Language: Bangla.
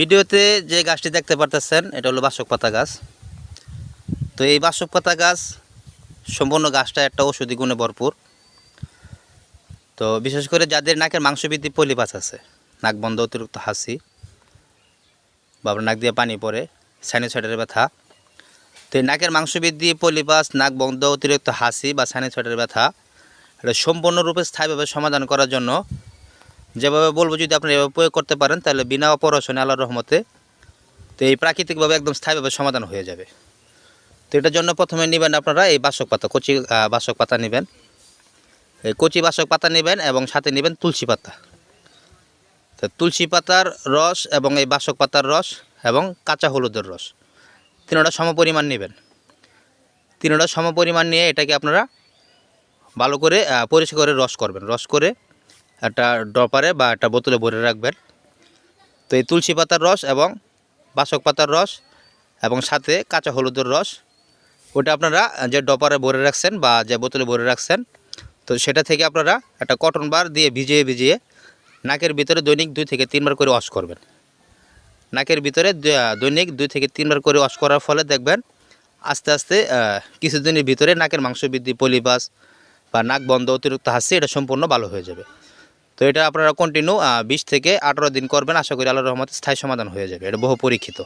ভিডিওতে যে গাছটি দেখতে পারতেছেন এটা হলো বাসক পাতা গাছ। তো এই বাসক পাতা গাছ সম্পূর্ণ গাছটা একটা ঔষধি গুণে ভরপুর। তো বিশেষ করে যাদের নাকের মাংসবৃদ্ধি পলিপাস আছে, নাক বন্ধ, অতিরিক্ত হাসি বা নাক দিয়ে পানি পড়ে, সাইনোসাইটিসের ব্যথা, তো এই নাকের মাংসবৃদ্ধি, পলিপাস, নাক বন্ধ, অতিরিক্ত হাসি বা সাইনোসাইটিসের ব্যথা এটা সম্পূর্ণরূপে স্থায়ীভাবে সমাধান করার জন্য যেভাবে বলবো যদি আপনি এভাবে প্রয়োগ করতে পারেন তাহলে বিনা অপারেশনে আল্লাহর রহমতে তো এই প্রাকৃতিকভাবে একদম স্থায়ীভাবে সমাধান হয়ে যাবে। তো এটার জন্য প্রথমে নেবেন আপনারা এই বাসক পাতা, কচি বাসক পাতা নেবেন, এই কচি বাসক পাতা নেবেন এবং সাথে নেবেন তুলসী পাতা। তো তুলসী পাতার রস এবং এই বাসক পাতার রস এবং কাঁচা হলুদের রস তিনটা সমপরিমাণ নেবেন। তিনটা সমপরিমাণ নিয়ে এটাকে আপনারা ভালো করে পরিষ্কার করে রস করবেন। রস করে একটা ড্রপারে বা একটা বোতলে ভরে রাখবেন। তো এই তুলসী পাতার রস এবং বাসক পাতার রস এবং সাথে কাঁচা হলুদের রস ওটা আপনারা যে ড্রপারে ভরে রাখছেন বা যে বোতলে ভরে রাখছেন, তো সেটা থেকে আপনারা একটা কটন বার দিয়ে ভিজিয়ে ভিজিয়ে নাকের ভিতরে দৈনিক 2 থেকে 3 বার করে ওয়াশ করবেন। নাকের ভিতরে দৈনিক 2 থেকে 3 বার করে ওয়াশ করার ফলে দেখবেন আস্তে আস্তে কিছুদিনের ভিতরে নাকের মাংসবৃদ্ধি, পলিপাস বা নাক বন্ধ, অতিরিক্ত হাসি এটা সম্পূর্ণ ভালো হয়ে যাবে। তো এটা আপনারা কন্টিনিউ 20 থেকে 18 দিন করবেন। আশা করি আল্লাহর রহমতে স্থায়ী সমাধান হয়ে যাবে। এটা বহু পরীক্ষিত।